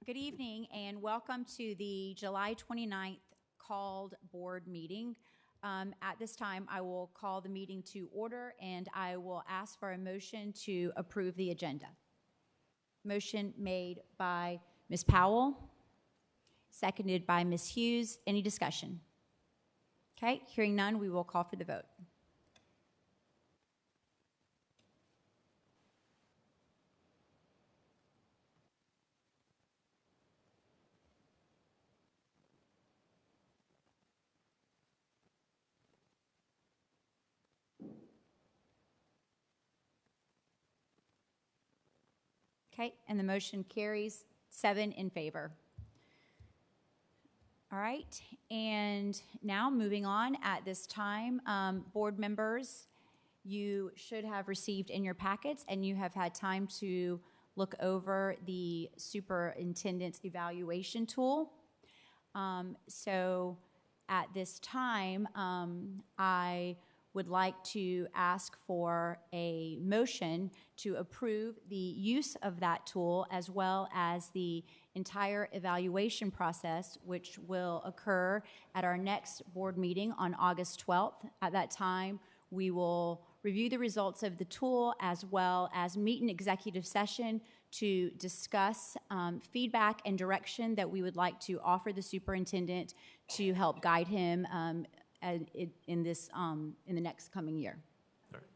Good evening and welcome to the July 29th called board meeting. At this time, I will call the meeting to order and I will ask for a motion to approve the agenda. Motion made by Ms. Powell, seconded by Ms. Hughes. Any discussion? Okay, hearing none, we will call for the vote. Okay, and the motion carries 7 in favor. All right, and now moving on at this time, board members, you should have received in your packets and you have had time to look over the superintendent's evaluation tool. So at this time, I would like to ask for a motion to approve the use of that tool as well as the entire evaluation process, which will occur at our next board meeting on August 12th. At that time, we will review the results of the tool as well as meet in executive session to discuss feedback and direction that we would like to offer the superintendent to help guide him in the next coming year. All right.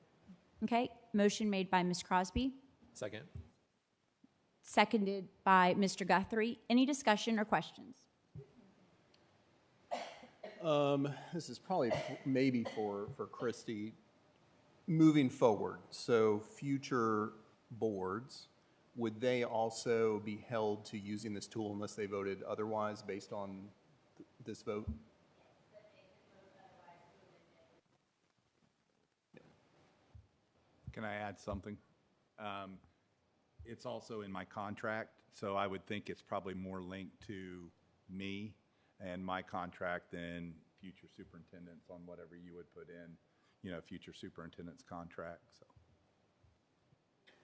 Okay, motion made by Ms. Crosby. Second. Seconded by Mr. Guthrie. Any discussion or questions? This is probably maybe for Christy. Moving forward, so future boards, would they also be held to using this tool unless they voted otherwise based on this vote? Can I add something? It's also in my contract, so I would think it's probably more linked to me and my contract than future superintendents on whatever you would put in, future superintendent's contract. So.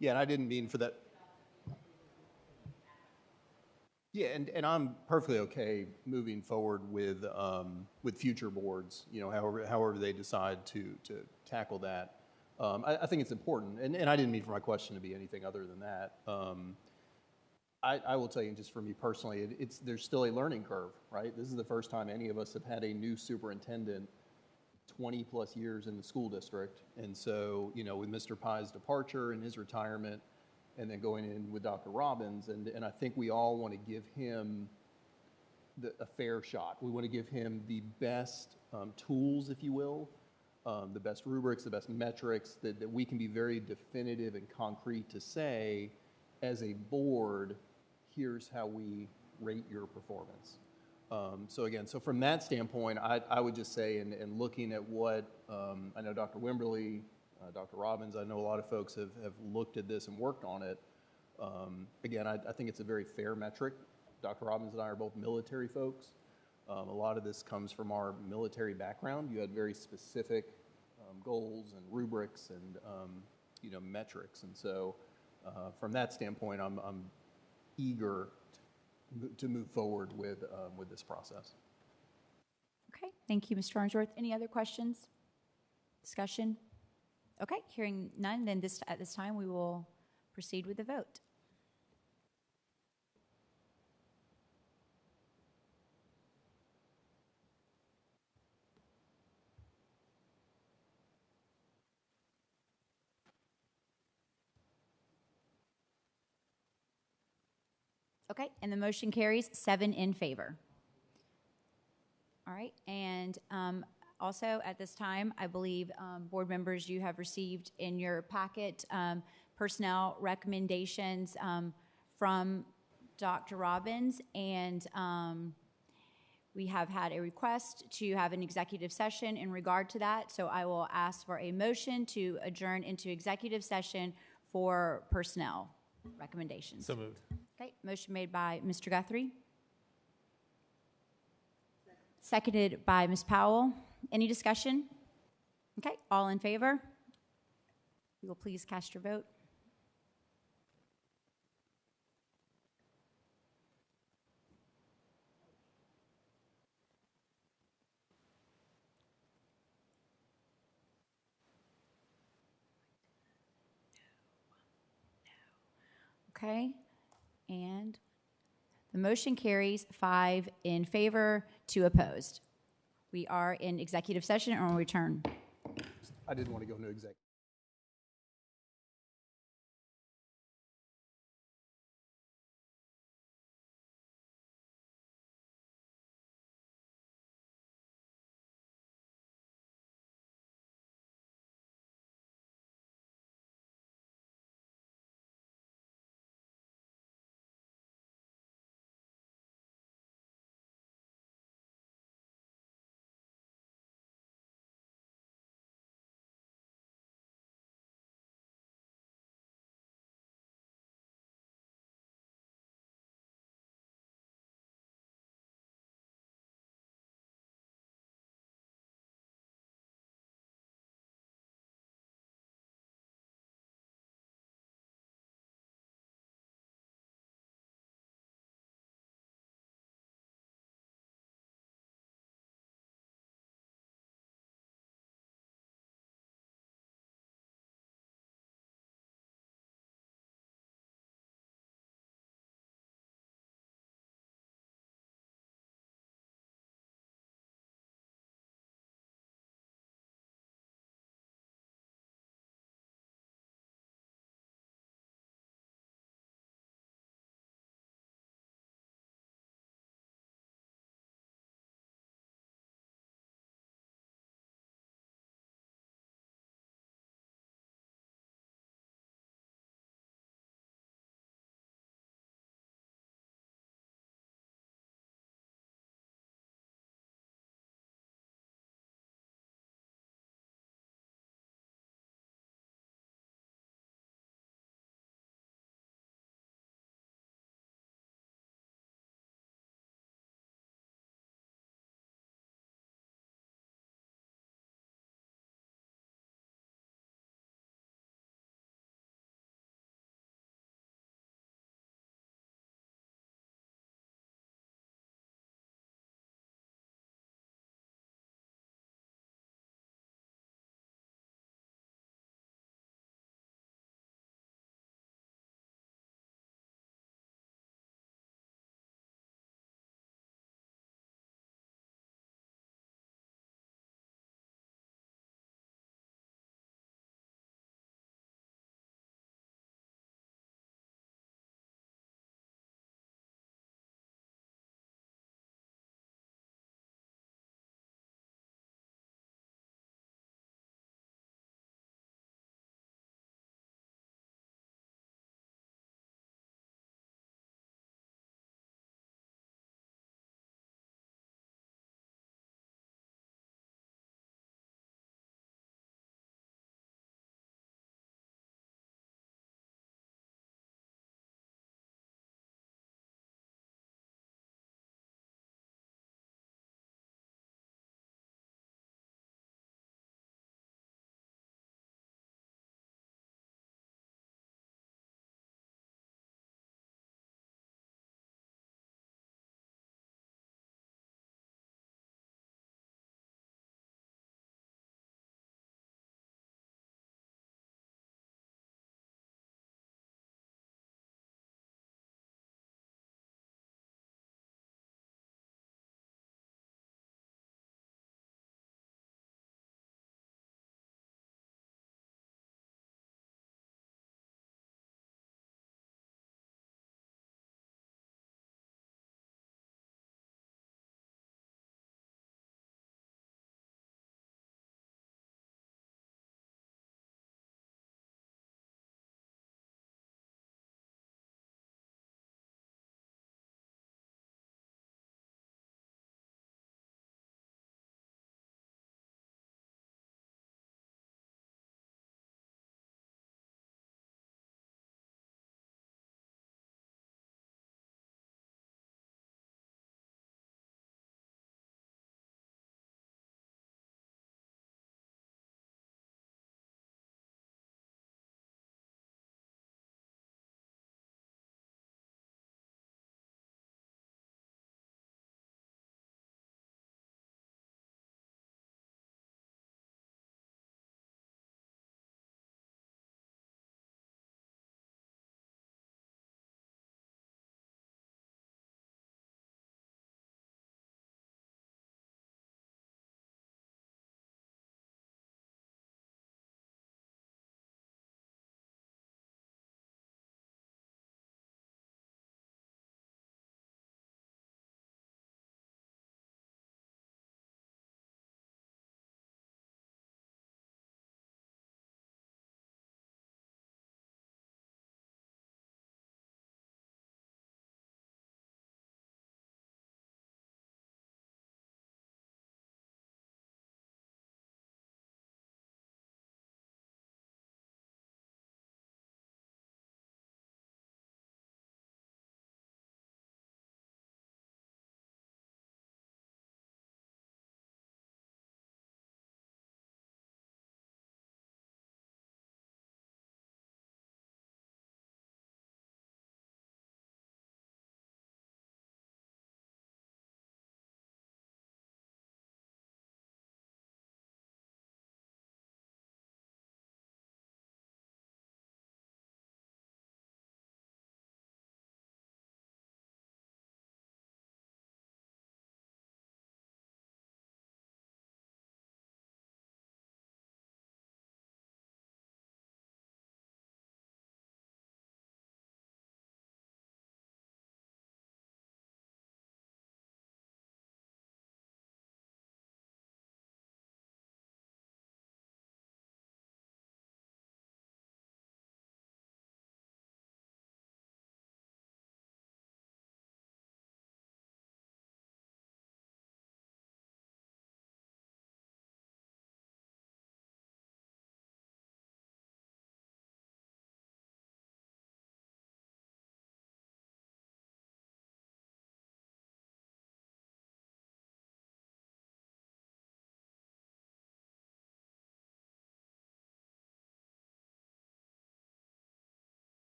Yeah, and I didn't mean for that. Yeah, and I'm perfectly okay moving forward with future boards, however they decide to tackle that. I think it's important, and I didn't mean for my question to be anything other than that. I will tell you, just for me personally, there's still a learning curve, right? This is the first time any of us have had a new superintendent 20 plus years in the school district. And so, with Mr. Pye's departure and his retirement, and then going in with Dr. Robbins, and I think we all want to give him a fair shot. We want to give him the best tools, if you will, the best rubrics, the best metrics, that we can be very definitive and concrete to say, as a board, here's how we rate your performance. So from that standpoint, I would just say, and looking at what, I know Dr. Wimberly, Dr. Robbins, I know a lot of folks have looked at this and worked on it. Again, I think it's a very fair metric. Dr. Robbins and I are both military folks. A lot of this comes from our military background. You had very specific goals and rubrics and metrics, and so from that standpoint, I'm eager to move forward with this process. Okay, thank you, Mr. Farnsworth. Any other questions? Discussion? Okay, hearing none, then at this time we will proceed with the vote. Okay, and the motion carries 7 in favor. All right, and also at this time, I believe board members, you have received in your packet personnel recommendations from Dr. Robbins, and we have had a request to have an executive session in regard to that, so I will ask for a motion to adjourn into executive session for personnel recommendations. So moved. Okay, motion made by Mr. Guthrie. Seconded by Ms. Powell. Any discussion? Okay, all in favor? You will please cast your vote. Okay, and the motion carries 5 in favor, 2 opposed. We are in executive session and we'll return. I didn't want to go into executive.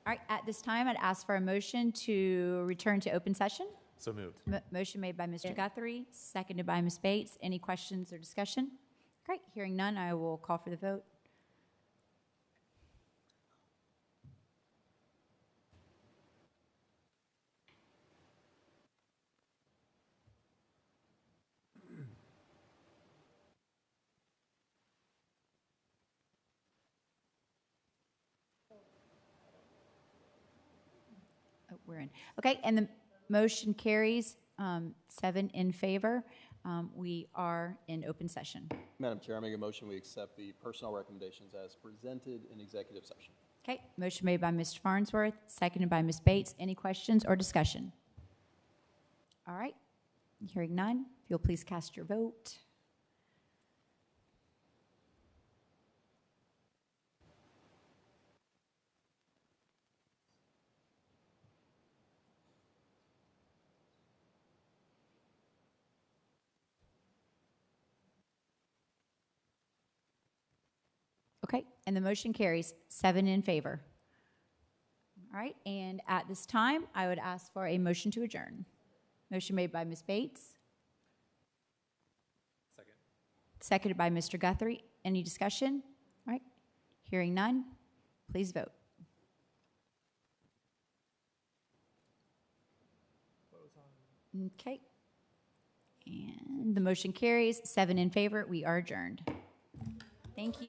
All right, at this time, I'd ask for a motion to return to open session. So moved. Motion made by Mr. Guthrie, seconded by Ms. Bates. Any questions or discussion? Great, hearing none, I will call for the vote. Oh, we're in. Okay, and the motion carries 7 in favor. We are in open session. Madam Chair, I make a motion we accept the personnel recommendations as presented in executive session. Okay, motion made by Mr. Farnsworth, seconded by Ms. Bates. Any questions or discussion? All right, hearing none, if you'll please cast your vote. Okay, and the motion carries 7 in favor. All right, and at this time, I would ask for a motion to adjourn. Motion made by Ms. Bates, Second. seconded by Mr. Guthrie. Any discussion? All right, hearing none, please vote. Okay, and the motion carries 7 in favor. We are adjourned. Thank you.